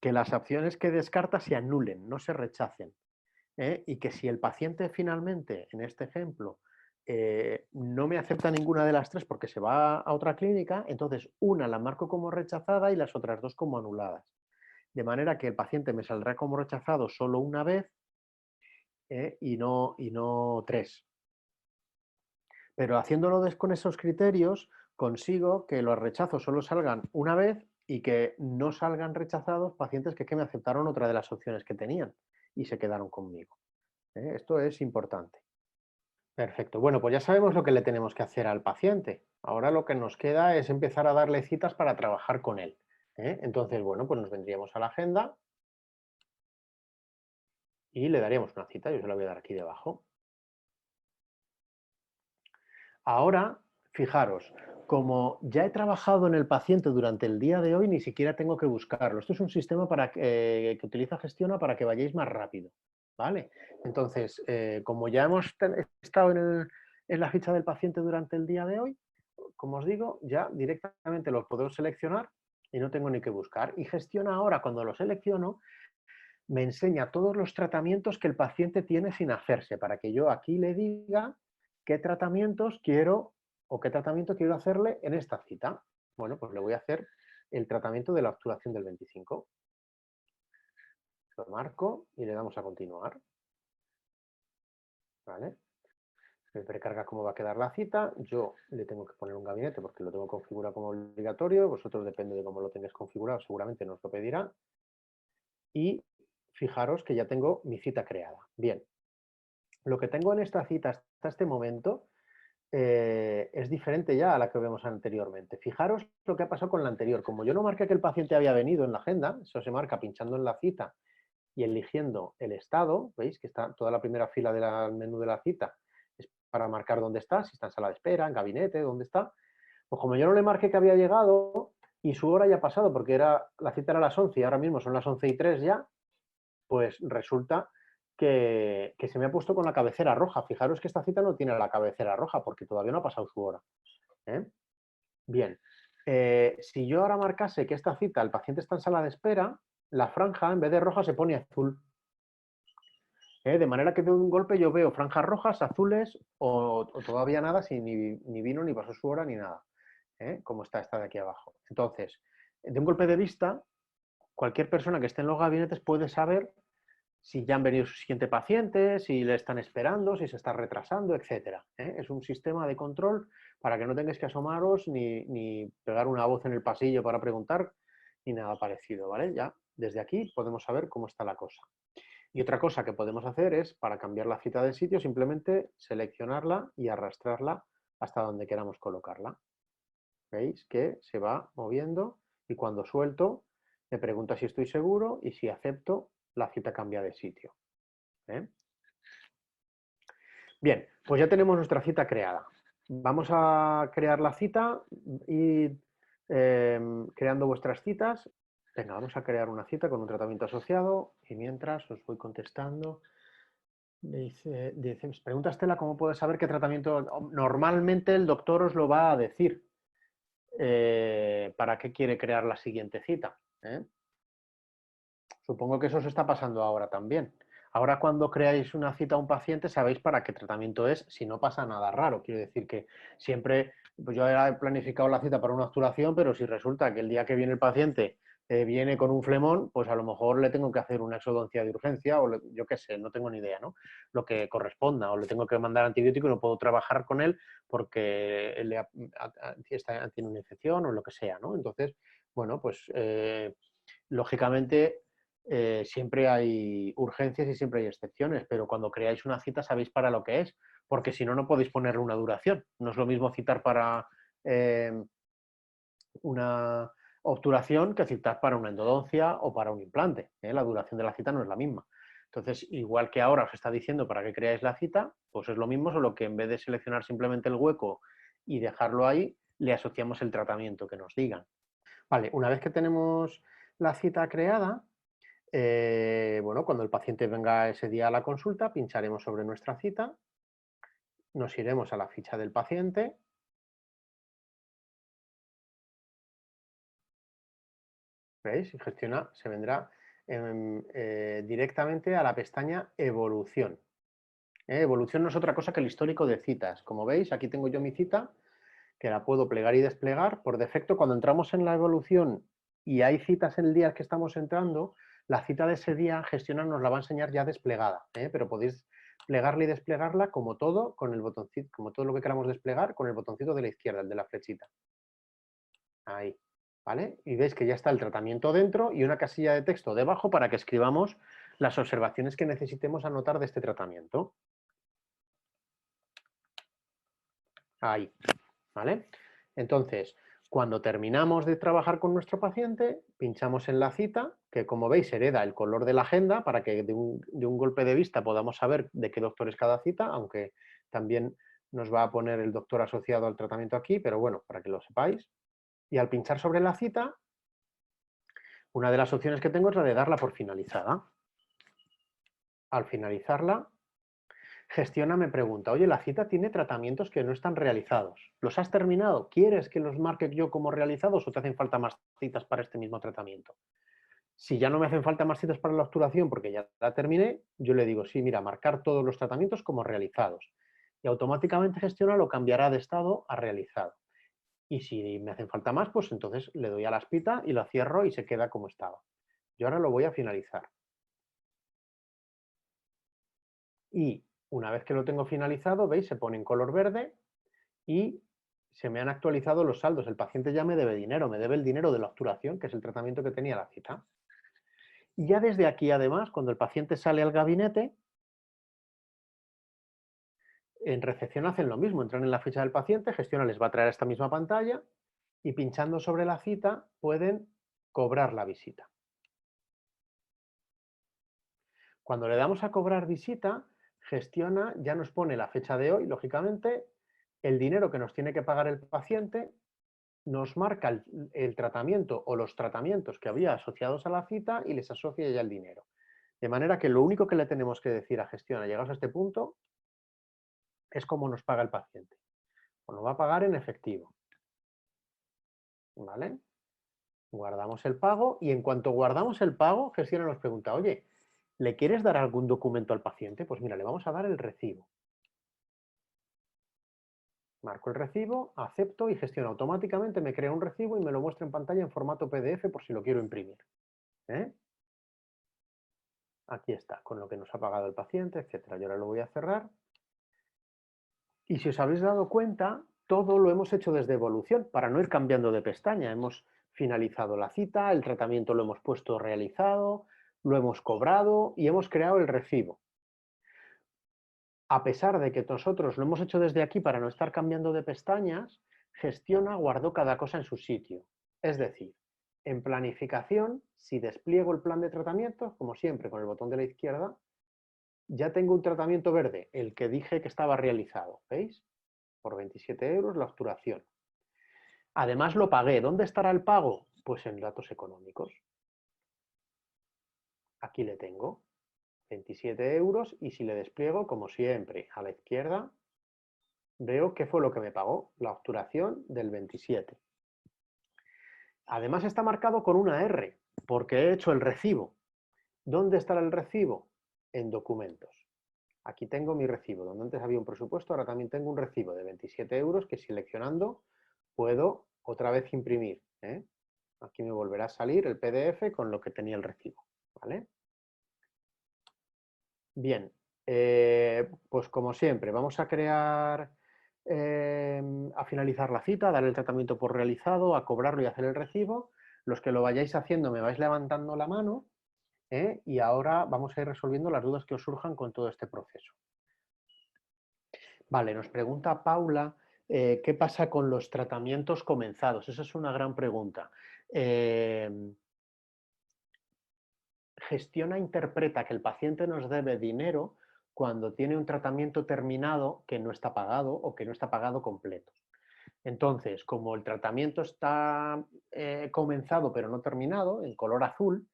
que las opciones que descarta se anulen, no se rechacen. Y que si el paciente finalmente, en este ejemplo, no me acepta ninguna de las 3 porque se va a otra clínica, entonces una la marco como rechazada y las otras 2 como anuladas. De manera que el paciente me saldrá como rechazado solo una vez y no 3. Pero haciéndolo con esos criterios, consigo que los rechazos solo salgan una vez y que no salgan rechazados pacientes que me aceptaron otra de las opciones que tenían y se quedaron conmigo. Esto es importante. Perfecto. Bueno, pues ya sabemos lo que le tenemos que hacer al paciente. Ahora lo que nos queda es empezar a darle citas para trabajar con él. Entonces, bueno, pues nos vendríamos a la agenda y le daríamos una cita. Yo se la voy a dar aquí debajo. Ahora, fijaros, como ya he trabajado en el paciente durante el día de hoy, ni siquiera tengo que buscarlo. Esto es un sistema que utiliza Gestiona para que vayáis más rápido, ¿vale? Entonces, como ya hemos estado en la ficha del paciente durante el día de hoy, como os digo, ya directamente los puedo seleccionar y no tengo ni que buscar. Y Gestiona ahora, cuando lo selecciono, me enseña todos los tratamientos que el paciente tiene sin hacerse, para que yo aquí le diga qué tratamientos quiero o qué tratamiento quiero hacerle en esta cita. Bueno, pues le voy a hacer el tratamiento de la obturación del 25. Lo marco y le damos a continuar. ¿Vale? Me precarga cómo va a quedar la cita. Yo le tengo que poner un gabinete porque lo tengo configurado como obligatorio. Vosotros, depende de cómo lo tengáis configurado, seguramente nos lo pedirá. Y fijaros que ya tengo mi cita creada. Bien, lo que tengo en esta cita hasta este momento es diferente ya a la que vemos anteriormente. Fijaros lo que ha pasado con la anterior. Como yo no marqué que el paciente había venido en la agenda, eso se marca pinchando en la cita y eligiendo el estado, ¿veis? Que está toda la primera fila del menú de la cita, es para marcar dónde está, si está en sala de espera, en gabinete, dónde está. Pues como yo no le marqué que había llegado y su hora ya ha pasado, porque la cita era a las 11 y ahora mismo son las 11:03 ya, pues resulta que se me ha puesto con la cabecera roja. Fijaros que esta cita no tiene la cabecera roja porque todavía no ha pasado su hora. Bien, si yo ahora marcase que esta cita, el paciente está en sala de espera, la franja en vez de roja se pone azul. De manera que de un golpe yo veo franjas rojas, azules o todavía nada, si ni vino, ni pasó su hora, ni nada. Como está esta de aquí abajo. Entonces, de un golpe de vista, cualquier persona que esté en los gabinetes puede saber si ya han venido su siguiente paciente, si le están esperando, si se está retrasando, etc. Es un sistema de control para que no tengáis que asomaros ni pegar una voz en el pasillo para preguntar, ni nada parecido, ¿vale? Ya desde aquí podemos saber cómo está la cosa. Y otra cosa que podemos hacer es, para cambiar la cita de sitio, simplemente seleccionarla y arrastrarla hasta donde queramos colocarla. ¿Veis? Que se va moviendo y cuando suelto me pregunta si estoy seguro y si acepto, la cita cambia de sitio. Bien, pues ya tenemos nuestra cita creada. Vamos a crear la cita y creando vuestras citas. Venga, vamos a crear una cita con un tratamiento asociado y mientras os voy contestando. Dice, pregunta Estela, ¿cómo puedes saber qué tratamiento? Normalmente el doctor os lo va a decir para qué quiere crear la siguiente cita. Supongo que eso os está pasando ahora también. Ahora cuando creáis una cita a un paciente sabéis para qué tratamiento es, si no pasa nada raro. Quiero decir que siempre, pues yo he planificado la cita para una obturación, pero si resulta que el día que viene el paciente viene con un flemón, pues a lo mejor le tengo que hacer una exodoncia de urgencia o yo qué sé, no tengo ni idea, ¿no? Lo que corresponda, o le tengo que mandar antibiótico y no puedo trabajar con él porque tiene una infección o lo que sea, ¿no? Entonces, bueno, pues lógicamente siempre hay urgencias y siempre hay excepciones, pero cuando creáis una cita sabéis para lo que es, porque si no, no podéis ponerle una duración. No es lo mismo citar para una obturación que citar para una endodoncia o para un implante. La duración de la cita no es la misma. Entonces, igual que ahora os está diciendo para que creáis la cita, pues es lo mismo, solo que en vez de seleccionar simplemente el hueco y dejarlo ahí, le asociamos el tratamiento que nos digan. Vale, una vez que tenemos la cita creada, bueno, cuando el paciente venga ese día a la consulta, pincharemos sobre nuestra cita, nos iremos a la ficha del paciente. ¿Veis? Y gestiona, se vendrá directamente a la pestaña Evolución. Evolución no es otra cosa que el histórico de citas. Como veis, aquí tengo yo mi cita, que la puedo plegar y desplegar. Por defecto, cuando entramos en la evolución y hay citas en el día que estamos entrando, la cita de ese día Gestiona nos la va a enseñar ya desplegada, pero podéis plegarla y desplegarla como todo, con el botoncito, como todo lo que queramos desplegar, con el botoncito de la izquierda, el de la flechita. Ahí, ¿vale? Y veis que ya está el tratamiento dentro y una casilla de texto debajo para que escribamos las observaciones que necesitemos anotar de este tratamiento. Ahí, ¿vale? Entonces, cuando terminamos de trabajar con nuestro paciente, pinchamos en la cita, que como veis hereda el color de la agenda para que de un golpe de vista podamos saber de qué doctor es cada cita, aunque también nos va a poner el doctor asociado al tratamiento aquí, pero bueno, para que lo sepáis. Y al pinchar sobre la cita, una de las opciones que tengo es la de darla por finalizada. Al finalizarla, Gestiona me pregunta, oye, la cita tiene tratamientos que no están realizados. ¿Los has terminado? ¿Quieres que los marque yo como realizados o te hacen falta más citas para este mismo tratamiento? Si ya no me hacen falta más citas para la obturación porque ya la terminé, yo le digo, sí, mira, marcar todos los tratamientos como realizados. Y automáticamente Gestiona lo cambiará de estado a realizado. Y si me hacen falta más, pues entonces le doy a la espita y lo cierro y se queda como estaba. Yo ahora lo voy a finalizar. Y una vez que lo tengo finalizado, ¿veis? Se pone en color verde y se me han actualizado los saldos. El paciente ya me debe dinero, me debe el dinero de la obturación, que es el tratamiento que tenía la cita. Y ya desde aquí, además, cuando el paciente sale al gabinete, en recepción hacen lo mismo, entran en la ficha del paciente, Gestiona les va a traer esta misma pantalla y pinchando sobre la cita pueden cobrar la visita. Cuando le damos a cobrar visita, Gestiona ya nos pone la fecha de hoy, lógicamente, el dinero que nos tiene que pagar el paciente, nos marca el tratamiento o los tratamientos que había asociados a la cita y les asocia ya el dinero. De manera que lo único que le tenemos que decir a Gestiona, llegados a este punto, es cómo nos paga el paciente. Pues nos va a pagar en efectivo. ¿Vale? Guardamos el pago y en cuanto guardamos el pago, Gestiona nos pregunta, oye, ¿le quieres dar algún documento al paciente? Pues mira, le vamos a dar el recibo. Marco el recibo, acepto y Gestiona automáticamente me crea un recibo y me lo muestra en pantalla en formato PDF por si lo quiero imprimir. Aquí está, con lo que nos ha pagado el paciente, etcétera. Yo ahora lo voy a cerrar. Y si os habéis dado cuenta, todo lo hemos hecho desde evolución, para no ir cambiando de pestaña. Hemos finalizado la cita, el tratamiento lo hemos puesto realizado, lo hemos cobrado y hemos creado el recibo. A pesar de que nosotros lo hemos hecho desde aquí para no estar cambiando de pestañas, Gestiona guardó cada cosa en su sitio. Es decir, en planificación, si despliego el plan de tratamiento, como siempre con el botón de la izquierda, ya tengo un tratamiento verde, el que dije que estaba realizado, ¿veis? Por 27 euros la obturación. Además lo pagué. ¿Dónde estará el pago? Pues en datos económicos. Aquí le tengo 27 euros y si le despliego, como siempre, a la izquierda, veo qué fue lo que me pagó, la obturación del 27. Además está marcado con una R, porque he hecho el recibo. ¿Dónde estará el recibo? En documentos. Aquí tengo mi recibo, donde antes había un presupuesto, ahora también tengo un recibo de 27 euros que seleccionando puedo otra vez imprimir. Aquí me volverá a salir el PDF con lo que tenía el recibo. ¿Vale? Bien, pues como siempre, vamos a crear, a finalizar la cita, dar el tratamiento por realizado, a cobrarlo y hacer el recibo. Los que lo vayáis haciendo me vais levantando la mano y ahora vamos a ir resolviendo las dudas que os surjan con todo este proceso. Vale, nos pregunta Paula, ¿qué pasa con los tratamientos comenzados? Esa es una gran pregunta. Gestiona interpreta que el paciente nos debe dinero cuando tiene un tratamiento terminado que no está pagado o que no está pagado completo. Entonces, como el tratamiento está comenzado pero no terminado, en color azul,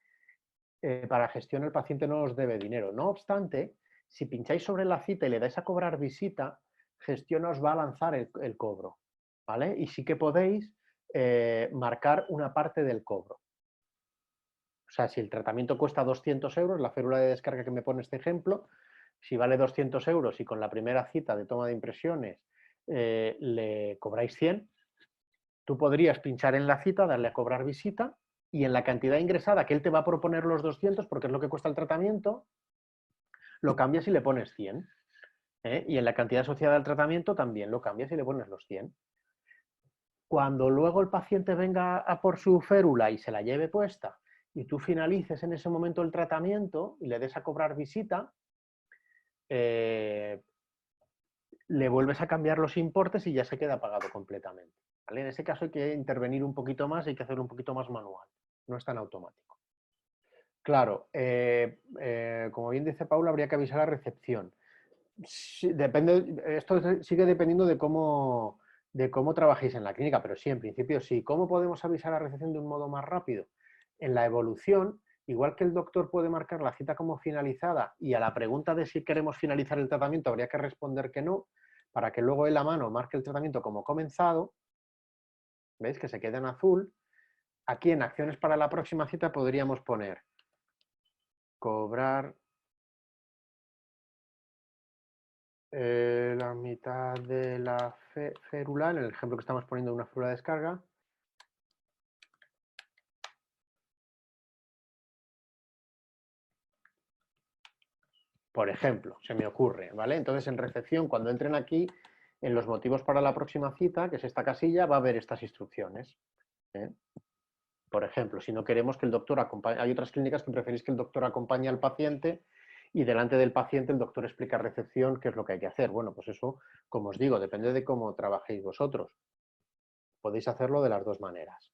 para gestión el paciente no os debe dinero. No obstante, si pincháis sobre la cita y le dais a cobrar visita, gestión os va a lanzar el cobro, ¿vale? Y sí que podéis marcar una parte del cobro. O sea, si el tratamiento cuesta 200 euros, la férula de descarga que me pone este ejemplo, si vale 200 euros y con la primera cita de toma de impresiones le cobráis 100, tú podrías pinchar en la cita, darle a cobrar visita y en la cantidad ingresada que él te va a proponer los 200, porque es lo que cuesta el tratamiento, lo cambias y le pones 100. Y en la cantidad asociada al tratamiento también lo cambias y le pones los 100. Cuando luego el paciente venga a por su férula y se la lleve puesta y tú finalices en ese momento el tratamiento y le des a cobrar visita, le vuelves a cambiar los importes y ya se queda pagado completamente. ¿Vale? En ese caso hay que intervenir un poquito más, hay que hacer un poquito más manual, no es tan automático. Claro, como bien dice Paula, habría que avisar a recepción. Sí, depende, esto sigue dependiendo de cómo trabajéis en la clínica, pero sí, en principio sí. ¿Cómo podemos avisar a la recepción de un modo más rápido? En la evolución, igual que el doctor puede marcar la cita como finalizada y a la pregunta de si queremos finalizar el tratamiento habría que responder que no, para que luego él a mano marque el tratamiento como comenzado, ¿veis? Que se queda en azul. Aquí en acciones para la próxima cita podríamos poner cobrar la mitad de la férula, en el ejemplo que estamos poniendo una férula de descarga. Por ejemplo, se me ocurre, ¿vale? Entonces en recepción, cuando entren aquí, en los motivos para la próxima cita, que es esta casilla, va a haber estas instrucciones. ¿eh? Por ejemplo, si no queremos que el doctor acompañe, hay otras clínicas que preferís que el doctor acompañe al paciente y delante del paciente el doctor explica a recepción qué es lo que hay que hacer. Bueno, pues eso, como os digo, depende de cómo trabajéis vosotros. Podéis hacerlo de las dos maneras.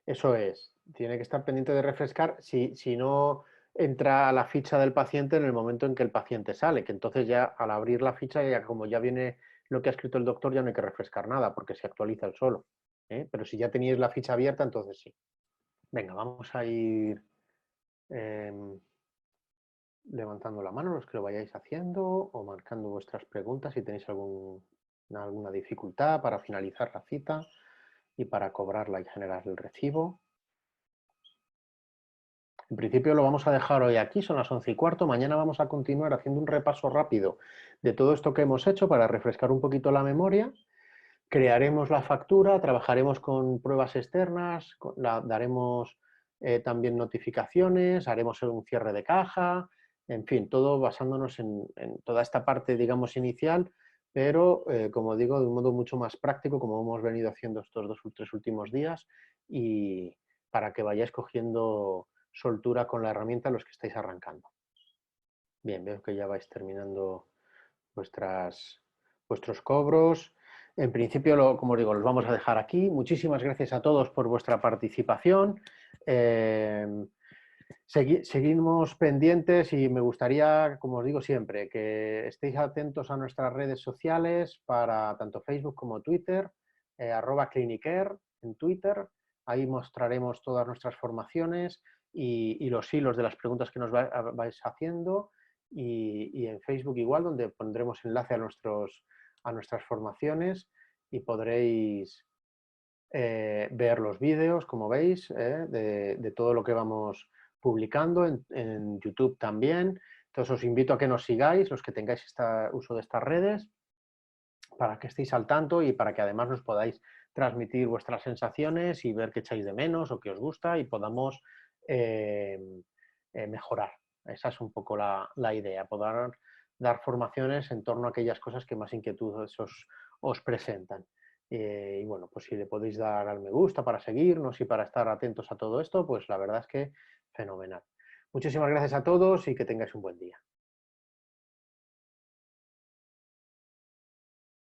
Eso es, tiene que estar pendiente de refrescar si no entra a la ficha del paciente en el momento en que el paciente sale, que entonces ya al abrir la ficha, ya como ya viene lo que ha escrito el doctor, ya no hay que refrescar nada porque se actualiza el solo. Pero si ya teníais la ficha abierta, entonces sí. Venga, vamos a ir levantando la mano los que lo vayáis haciendo o marcando vuestras preguntas si tenéis alguna dificultad para finalizar la cita y para cobrarla y generar el recibo. En principio lo vamos a dejar hoy aquí, son las 11:15. Mañana vamos a continuar haciendo un repaso rápido de todo esto que hemos hecho para refrescar un poquito la memoria. Crearemos la factura, trabajaremos con pruebas externas, daremos también notificaciones, haremos un cierre de caja, en fin, todo basándonos en toda esta parte, digamos, inicial, pero, como digo, de un modo mucho más práctico, como hemos venido haciendo estos 2 o 3 últimos días, y para que vayáis cogiendo soltura con la herramienta los que estáis arrancando. Bien, veo que ya vais terminando vuestros cobros. En principio, como os digo, los vamos a dejar aquí. Muchísimas gracias a todos por vuestra participación. Seguimos pendientes y me gustaría, como os digo siempre, que estéis atentos a nuestras redes sociales para tanto Facebook como Twitter, @clinicare en Twitter. Ahí mostraremos todas nuestras formaciones y los hilos de las preguntas que nos vais haciendo. Y en Facebook igual, donde pondremos enlace a nuestras formaciones y podréis ver los vídeos, como veis, de todo lo que vamos publicando en YouTube también. Entonces os invito a que nos sigáis, los que tengáis uso de estas redes, para que estéis al tanto y para que además nos podáis transmitir vuestras sensaciones y ver qué echáis de menos o qué os gusta y podamos mejorar. Esa es un poco la idea, poder dar formaciones en torno a aquellas cosas que más inquietudes os presentan. Y bueno, pues si le podéis dar al me gusta para seguirnos y para estar atentos a todo esto, pues la verdad es que fenomenal. Muchísimas gracias a todos y que tengáis un buen día.